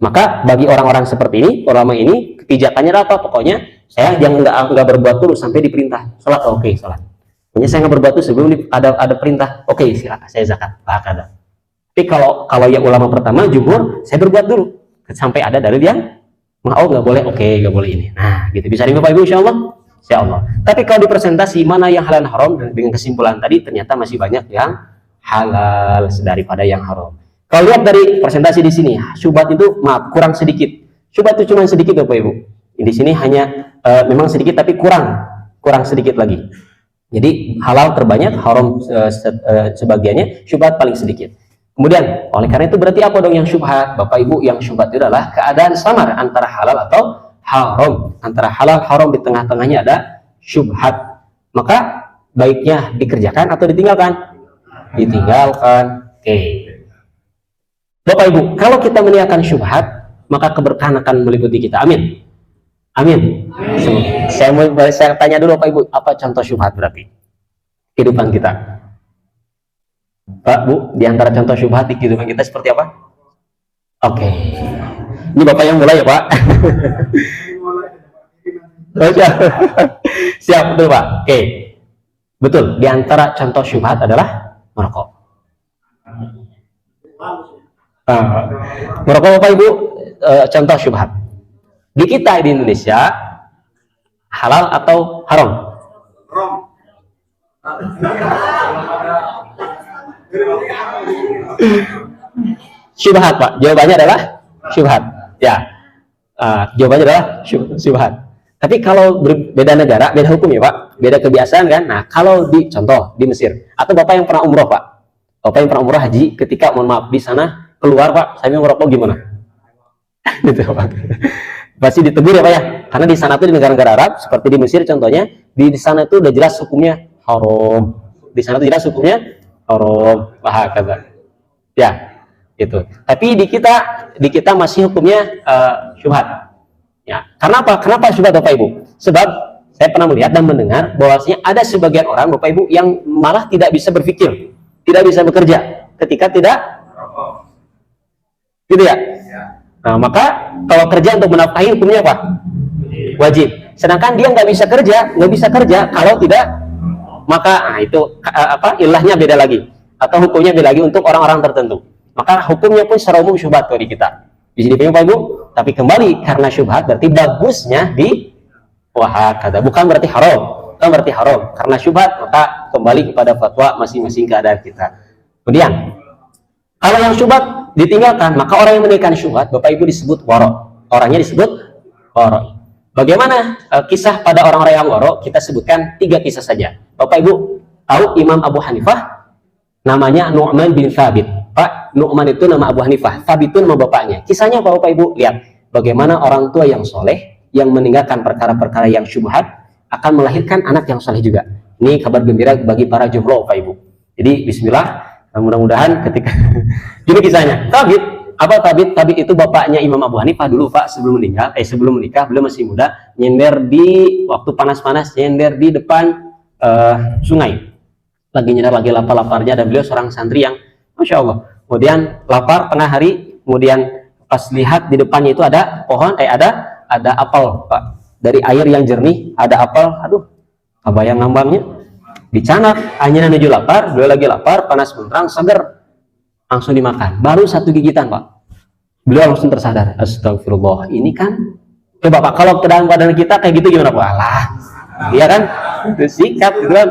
Maka bagi orang-orang seperti ini, ulama ini kebijakannya apa? Pokoknya saya yang nggak berbuat dulu sampai diperintah sholat, oke, sholat. Pokoknya saya nggak berbuat dulu sebelum ada perintah, oke, silakan saya zakat, ada. Tapi kalau yang ulama pertama jumhur, saya berbuat dulu sampai ada dalil yang nggak boleh, oke, nggak boleh ini. Nah, gitu bisa nih Bapak Ibu, insya Allah. Tapi kalau dipresentasi mana yang halal haram dengan kesimpulan tadi ternyata masih banyak yang halal daripada yang haram. Kalau lihat dari presentasi di sini, syubhat itu maaf kurang sedikit. Syubhat itu cuma sedikit Bapak Ibu. Di sini hanya memang sedikit tapi kurang sedikit lagi. Jadi halal terbanyak, haram sebagiannya, syubhat paling sedikit. Kemudian oleh karena itu berarti apa dong yang syubhat? Bapak Ibu, yang syubhat itu adalah keadaan samar antara halal atau haram. Antara halal haram di tengah-tengahnya ada syubhat. Maka baiknya dikerjakan atau ditinggalkan? Ditinggalkan. Oke. Bapak Ibu, kalau kita meninggalkan syubhat, maka keberkahan akan meliputi kita. Amin. Amin. Saya tanya dulu Bapak Ibu, apa contoh syubhat berarti? Kehidupan kita. Pak, Bu, di antara contoh syubhat di kehidupan kita seperti apa? Oke. Ini Bapak yang mulai ya, Pak? Siap, betul Pak. Oke. Betul, di antara contoh syubhat adalah merokok. Merokok Bapak Ibu, contoh syubhat. Di kita di Indonesia, halal atau haram? Syubhat Pak, jawabannya adalah syubhat. Ya, jawabannya adalah syubhat. Tapi kalau beda negara, beda hukum ya Pak, beda kebiasaan kan. Nah, kalau contoh di Mesir, atau Bapak yang pernah umroh Pak, Bapak yang pernah umroh haji, ketika mohon maaf di sana keluar Pak, saya merokok gimana? Gitu Pak. Pasti ditegur ya Pak ya, karena di sana tuh di negara-negara Arab, seperti di Mesir contohnya, di sana itu udah jelas hukumnya haram. Di sana tuh jelas hukumnya haram, kata. Ya, itu. Tapi di kita masih hukumnya syubhat. Ya, karena apa? Kenapa syubhat Bapak Ibu? Sebab saya pernah melihat dan mendengar bahwasanya ada sebagian orang Bapak Ibu yang malah tidak bisa berpikir, tidak bisa bekerja ketika tidak, gitu ya. Nah, maka kalau kerja untuk menafkahi hukumnya apa? Wajib. Sedangkan dia nggak bisa kerja kalau tidak, maka itu ilahnya beda lagi atau hukumnya beda lagi untuk orang-orang tertentu. Maka hukumnya pun secara umum syubhat kalau di kita. Di sini Bapak Ibu, tapi kembali karena syubhat berarti bagusnya bukan berarti haram, karena syubhat maka kembali kepada fatwa masing-masing keadaan kita. Kemudian kalau yang syubhat ditinggalkan, maka orang yang meninggalkan syubhat Bapak Ibu disebut waro. Orangnya disebut waro. Bagaimana kisah pada orang-orang yang waro? Kita sebutkan 3 kisah saja. Bapak Ibu tahu Imam Abu Hanifah namanya Nu'man bin Thabit. Pak, Nu'man itu nama Abu Hanifah, Thabit itu nama bapaknya. Kisahnya apa Bapak Ibu? Lihat bagaimana orang tua yang soleh yang meninggalkan perkara-perkara yang syubhat akan melahirkan anak yang soleh juga. Ini kabar gembira bagi para jomblo Bapak Ibu. Jadi bismillah, mudah-mudahan ketika gini kisahnya. Thabit itu bapaknya Imam Abu Hanifah dulu Pak, sebelum menikah beliau masih muda, nyender di waktu panas-panas, nyender di depan sungai. Lagi nyender, lagi lapar-laparnya, dan beliau seorang santri yang Masya Allah. Kemudian lapar tengah hari, kemudian pas lihat di depannya itu ada pohon, ada apel Pak. dari air yang jernih, ada apel, aduh, kebayang ngambangnya, dicanak, hanya menuju lapar, beliau lagi lapar, panas bentrang, seger, langsung dimakan. Baru satu gigitan, Pak. Beliau langsung tersadar, astagfirullah, ini kan, coba Pak, kalau ke dalam badan kita kayak gitu gimana Pak? Alah, iya kan? Itu sikat, gitu kan?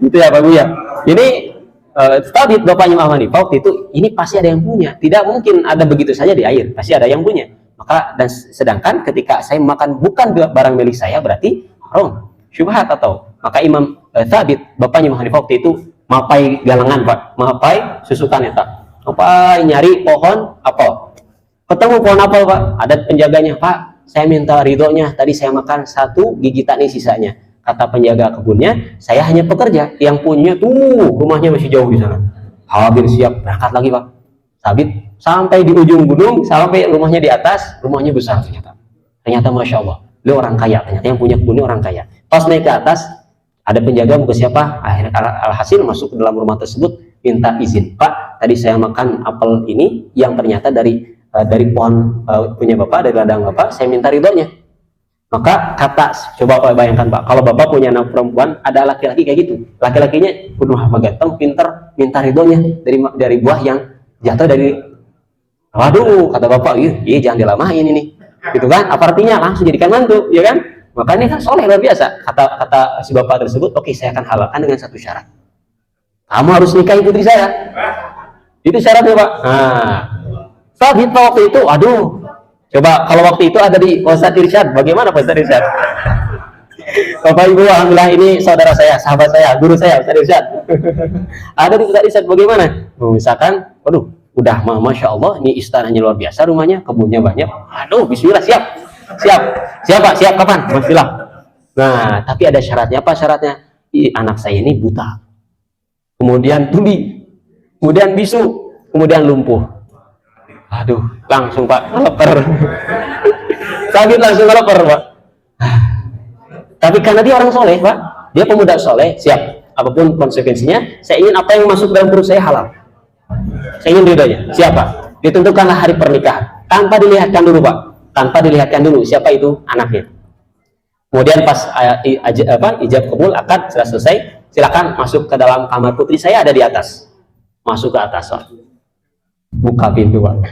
Gitu ya Pak Bu ya. Ini tadi bapaknya Imam Hanifah waktu itu, ini pasti ada yang punya. Tidak mungkin ada begitu saja di air, pasti ada yang punya. Maka dan sedangkan ketika saya makan bukan barang milik saya berarti haram, syubhat atau maka Imam Thabit bapaknya Imam Hanifah waktu itu mapai galangan Pak, mapai susukan ya tak, mapai nyari pohon apel, ketemu pohon apel Pak, ada penjaganya, Pak saya minta ridhonya, tadi saya makan satu gigitan ini sisanya. Kata penjaga kebunnya, saya hanya pekerja, yang punya tuh rumahnya masih jauh di sana. Habis siap berangkat lagi Pak. Sabit sampai di ujung gunung, sampai rumahnya di atas, rumahnya besar ternyata. Ternyata masya Allah, dia orang kaya ternyata, yang punya kebunnya orang kaya. Pas naik ke atas, ada penjaga mau ke siapa? Akhirnya alhasil masuk ke dalam rumah tersebut, minta izin, Pak, tadi saya makan apel ini yang ternyata dari pohon punya Bapak, dari ladang Bapak, saya minta ridhonya. Maka kata, coba Pak bayangkan Pak, kalau Bapak punya anak perempuan, ada laki-laki kayak gitu, laki-lakinya penuh ganteng, pinter, minta ridhonya dari buah yang jatuh dari, waduh kata Bapak, iya jangan dilamain ini, gitu kan? Apa artinya? Langsung jadikan mantu, ya kan? Makanya kan soleh luar biasa. Kata si Bapak tersebut, oke saya akan halalkan dengan satu syarat, kamu harus nikahi putri saya. Itu syaratnya Pak. Nah, Sabit waktu itu, aduh. Coba kalau waktu itu ada di Ustadz Irsyad, bagaimana Pak Ustadz Irsyad? Bapak Ibu, alhamdulillah ini saudara saya, sahabat saya, guru saya Ustadz Irsyad. Ada di Ustadz Irsyad bagaimana? Misalkan, waduh, udah masya Allah, ini istananya luar biasa, rumahnya, kebunnya banyak. Aduh, bismillah, siap. Siapa? Siap kapan? Bismillah. Nah, tapi ada syaratnya. Apa syaratnya? Anak saya ini buta, kemudian tuli, kemudian bisu, kemudian lumpuh. Aduh, langsung Pak, lapar. Sakit langsung lapar Pak. Tapi karena dia orang soleh Pak, dia pemuda soleh, siap. Apapun konsekuensinya, saya ingin apa yang masuk dalam perut saya halal. Saya ingin ridhonya. Siapa? Ditentukanlah hari pernikahan. Tanpa dilihatkan dulu Pak. Tanpa dilihatkan dulu siapa itu anaknya. Kemudian pas ijab kabul akad sudah selesai, silakan masuk ke dalam kamar putri saya ada di atas. Masuk ke atas Pak. Buka pintu Pak.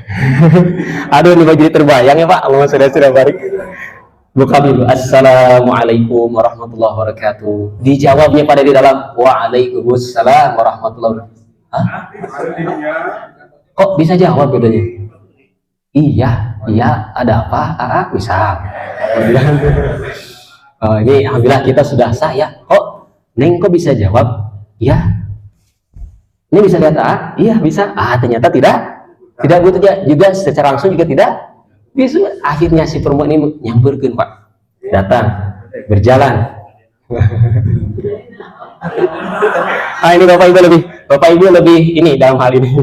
Aduh ini jadi terbayang ya Pak. Allah sudah barik. Buka pintu. Assalamualaikum warahmatullahi wabarakatuh. Dijawabnya pada di dalam waalaikumsalam warahmatullahi wabarakatuh. Hah? Kok bisa jawab bedanya? Iya, ada apa? Bisa. Ini alhamdulillah kita sudah sah ya. Kok Neng kok bisa jawab? Iya. Ini bisa lihat iya bisa. Ternyata tidak butuh juga secara langsung juga tidak bisa. Akhirnya si perempuan ini nyamperkan Pak, datang berjalan. Ini Bapak Ibu lebih ini dalam hal ini.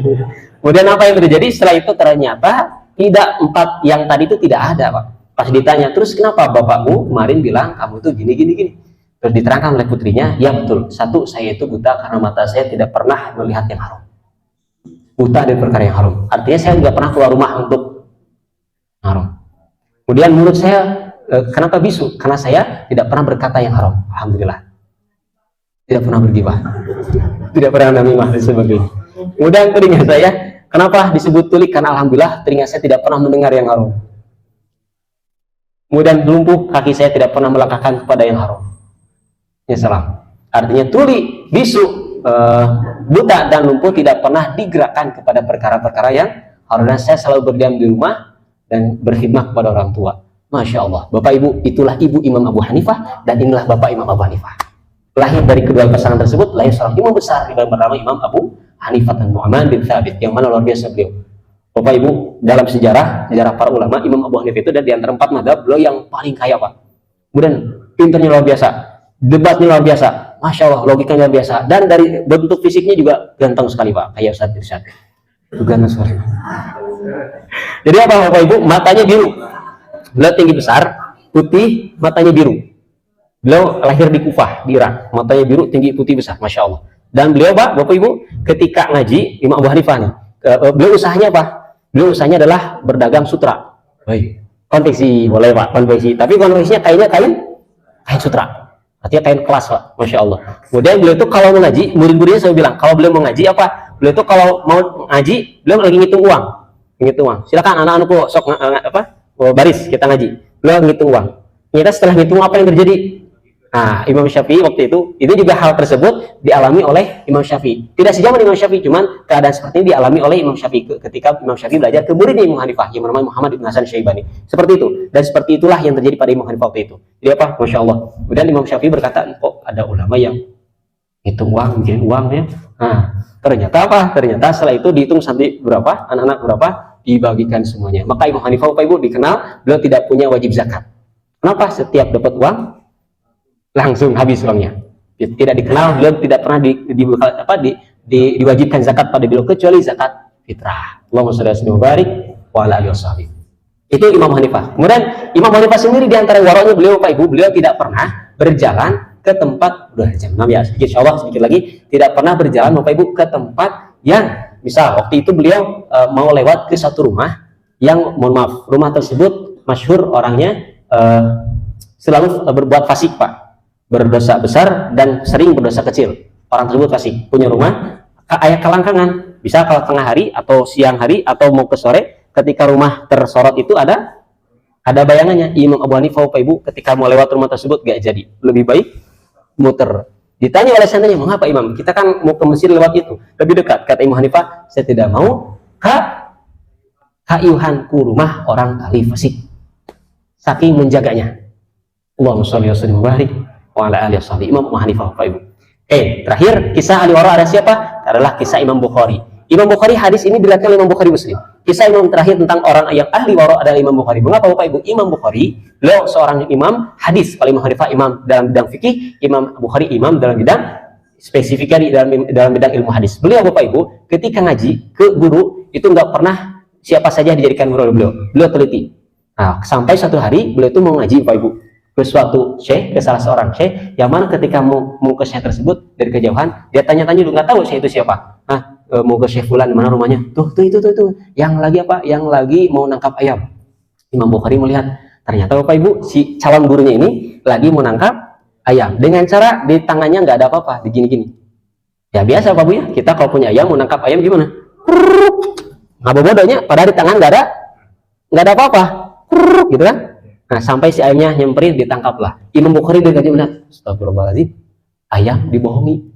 Kemudian apa yang terjadi setelah itu? Ternyata tidak, empat yang tadi itu tidak ada Pak. Pas ditanya, terus kenapa bapakmu kemarin bilang kamu tuh gini. Terus diterangkan oleh putrinya, ya betul, satu, saya itu buta karena mata saya tidak pernah melihat yang haram. Buta dari perkara yang haram. Artinya saya tidak pernah keluar rumah untuk haram. Kemudian mulut saya, kenapa bisu? Karena saya tidak pernah berkata yang haram. Alhamdulillah. Tidak pernah bergibah. Tidak pernah namimah dan sebagainya. Kemudian telinga saya, kenapa disebut tuli? Karena alhamdulillah telinga saya tidak pernah mendengar yang haram. Kemudian lumpuh, kaki saya tidak pernah melangkahkan kepada yang haram. Ya salam. Artinya tuli, bisu, buta dan lumpuh tidak pernah digerakkan kepada perkara-perkara yang haram. Saya selalu berdiam di rumah dan berkhidmat kepada orang tua. Masya Allah. Bapak Ibu, itulah ibu Imam Abu Hanifah dan inilah bapak Imam Abu Hanifah. Lahir dari kedua pasangan tersebut, lahir seorang imam besar yang bernama Imam Abu Hanifah dan Nu'man bin Thabit, yang mana luar biasa beliau. Bapak Ibu, dalam sejarah para ulama, Imam Abu Hanifah itu dan di antara 4 mazhab beliau yang paling kaya Pak. Kemudian pinternya luar biasa. Debatnya luar biasa, masya Allah, logikanya luar biasa, dan dari bentuk fisiknya juga ganteng sekali Pak, kayak Ustadz Irsyad. Ganteng sekali. Jadi apa Bapak Ibu? Matanya biru, beliau tinggi besar, putih, matanya biru. Beliau lahir di Kufah, di Irak, matanya biru, tinggi, putih, besar, masya Allah. Dan beliau Bapak Ibu, ketika ngaji Imam Abu Hanifah nih, beliau usahanya apa? Beliau usahanya adalah berdagang sutra. Baik. Konveksi boleh Pak, konveksi. Tapi konveksinya kainnya kain sutra. Artinya kain kelas Pak, Masya Allah. Kemudian beliau itu kalau mau ngaji, murid-muridnya saya bilang, kalau beliau mau ngaji apa? Beliau itu kalau mau ngaji, beliau lagi ngitung uang. Ngitung uang. Silakan anak-anakku sok baris kita ngaji. Beliau ngitung uang. Ternyata setelah ngitung apa yang terjadi? Nah, Imam Syafi'i waktu itu juga hal tersebut dialami oleh Imam Syafi'i. Tidak sejaman Imam Syafi'i, cuman keadaan seperti ini dialami oleh Imam Syafi'i ketika Imam Syafi'i belajar ke muridnya Imam Hanifah yang bernama Muhammad bin Hasan Syaibani. Seperti itu. Dan seperti itulah yang terjadi pada Imam Hanifah waktu itu. Jadi apa? Masya Allah. Kemudian Imam Syafi'i berkata, kok ada ulama yang hitung uang, bikin uang ya. Nah, ternyata apa? Ternyata setelah itu dihitung sampai berapa, anak-anak berapa, dibagikan semuanya. Maka Imam Hanifah Bapak Ibu dikenal beliau tidak punya wajib zakat. Kenapa? Setiap dapat uang langsung habis uangnya. Tidak dikenal, beliau tidak pernah diwajibkan zakat pada beliau kecuali zakat fitrah. Allahumma shalli wa barik wa ala alihi wasallam. Itu Imam Hanifah. Kemudian Imam Hanifah sendiri di antara waroknya beliau Bapak Ibu, beliau tidak pernah berjalan ke tempat udah jam 6 ya, sedikit insyaallah sedikit lagi, tidak pernah berjalan Bapak Ibu ke tempat yang misal waktu itu beliau mau lewat ke satu rumah yang mohon maaf, rumah tersebut masyhur orangnya selalu berbuat fasik Pak, berdosa besar dan sering berdosa kecil. Orang tersebut fasik, punya rumah ayat kelangkangan, bisa kalau tengah hari atau siang hari atau mau ke sore, ketika rumah tersorot itu ada bayangannya. Imam Abu Hanifah Bapak Ibu ketika mau lewat rumah tersebut gak jadi, lebih baik muter. Ditanya oleh santrinya, mengapa Imam? Kita kan mau ke Mesir lewat itu, lebih dekat. Kata Imam Hanifah, saya tidak mau kayuhanku rumah orang kali fasik, saking menjaganya. Allahumma sholli wa sallim wa barik wa ala alihi wasallam. Imam Abu Hanifah Bapak Ibu. Terakhir kisah ahli wara ada siapa? Adalah kisah Imam Bukhari. Imam Bukhari, hadis ini diriwayatkan oleh Imam Bukhari Muslim. Kisah Imam terakhir tentang orang yang ahli wara adalah Imam Bukhari. Mengapa Bapak Ibu? Imam Bukhari, beliau seorang imam hadis. Kalau Imam Hanifah imam dalam bidang fikih, Imam Bukhari imam dalam bidang spesifikasi dalam bidang ilmu hadis. Beliau Bapak Ibu ketika ngaji ke guru itu nggak pernah siapa saja dijadikan guru oleh beliau. Beliau teliti. Nah, sampai satu hari beliau itu mau ngaji Bapak Ibu ke suatu syekh, ke salah seorang syekh yang mana ketika mau ke syekh tersebut dari kejauhan dia tanya-tanya dulu, nggak tahu syekh itu siapa. Nah, mau ke syekh fulan, mana rumahnya? Tuh itu yang lagi apa? Yang lagi mau nangkap ayam. Imam Bukhari melihat ternyata Bapak Ibu si calon gurunya ini lagi mau nangkap ayam dengan cara di tangannya nggak ada apa-apa, digini-gini. Ya biasa Bapak Ibu ya, kita kalau punya ayam mau nangkap ayam gimana? Nggak bodohnya, padahal di tangan nggak ada apa-apa, gitu kan? Nah, sampai si ayamnya nyemperin, ditangkaplah. Imam Bukhari dari tadi melihat, astagfirullahaladzim, ayam dibohongi.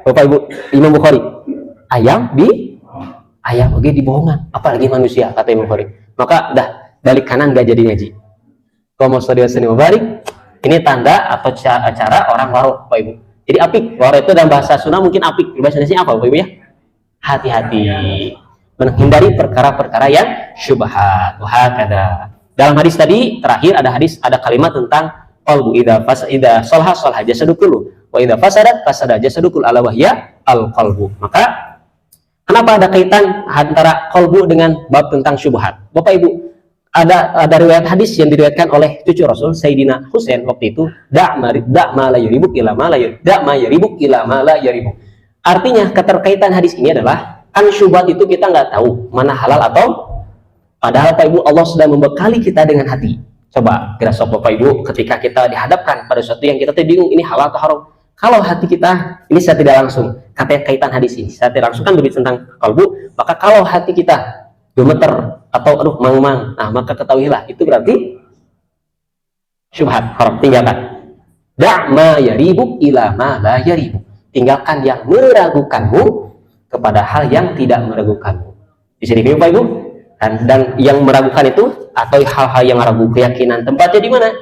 Bapak Ibu, Imam Bukhari, ayam oke dibohongan, apalagi manusia, kata Imam Bukhari. Maka dah balik kanan gak jadi ngaji. Kalau mau balik, ini tanda atau cara orang waro, Bapak Ibu. Jadi apik, waro itu dalam bahasa Sunda mungkin apik, bahasa Indonesia apa Bapak Ibu ya? Hati-hati, menghindari perkara-perkara yang syubhat. Wahakada. Dalam hadis tadi terakhir ada kalimat tentang qalbu idza salaha jasadu kullu wa idza fasada jasadu kullu ala wahya al qalbu. Maka kenapa ada kaitan antara qalbu dengan bab tentang syubhat? Bapak Ibu, ada riwayat hadis yang diriwayatkan oleh cucu Rasul Sayyidina Husain waktu itu, da' ma la yaribuk ila ma la yaribuk. Artinya keterkaitan hadis ini adalah kan syubhat itu kita nggak tahu mana halal atau padahal Bapak Ibu Allah sudah membekali kita dengan hati. Coba kira sok Bapak Ibu ketika kita dihadapkan pada sesuatu yang kita bingung ini halal atau haram. Kalau hati kita ini saya tidak langsung kaitan hadis ini, saya tidak langsung kan berbicara tentang kalbu, maka kalau hati kita gemeter atau aduh mang-mang, nah maka ketahuilah itu berarti syubhat, haram, tinggalkan. Da' ma yaribuk ila ma la yaribuk. Tinggalkan yang meragukanmu kepada hal yang tidak meragukanmu. Bisa dipahami Bapak Ibu? Dan yang meragukan itu atau hal-hal yang ragu keyakinan tempatnya di mana?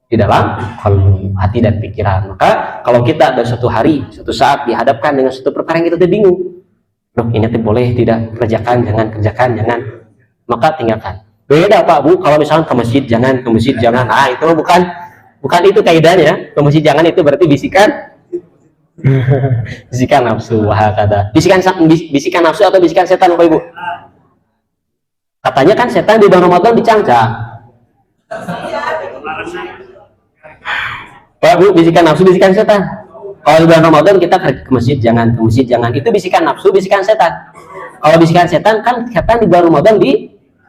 Di dalam kalbu, hati dan pikiran. Maka kalau kita ada suatu hari, suatu saat dihadapkan dengan suatu perkara yang kita bingung, loh ini boleh tidak kerjakan, jangan, maka tinggalkan. Beda Pak Bu, kalau misalnya ke masjid jangan. Nah itu bukan itu kaidahnya. Ke masjid jangan itu berarti bisikan nafsu, kata bisikan nafsu atau bisikan setan Bapak Ibu. Katanya kan setan di bulan Ramadan dicangcang. Pak Bu, bisikan nafsu, bisikan setan. Kalau di bulan Ramadan kita ke masjid jangan. Itu bisikan nafsu, bisikan setan. Kalau bisikan setan kan setan di bulan Ramadan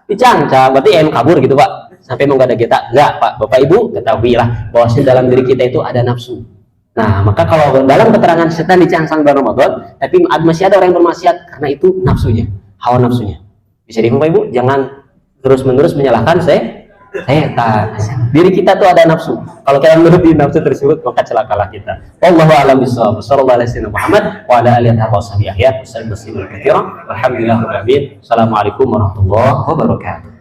dicangcang, berarti yang kabur gitu Pak, sampai menggada kita. Enggak Pak, Bapak Ibu ketahuilah bahwa dalam diri kita itu ada nafsu. Nah, maka kalau dalam keterangan setan dicangcang bulan Ramadan, tapi masih ada orang yang bermaksiat karena itu nafsunya, hawa nafsunya. Bisa dipahami Bapak Ibu, jangan terus-menerus menyalahkan setan. Diri kita tuh ada nafsu. Kalau kita menuruti nafsu tersebut, maka celakalah kita. Wallahu a'lam bishawab. Shallallahu alaihi wasallam Muhammad wa ala alihi wa sahbihi. Assalamualaikum warahmatullahi wabarakatuh.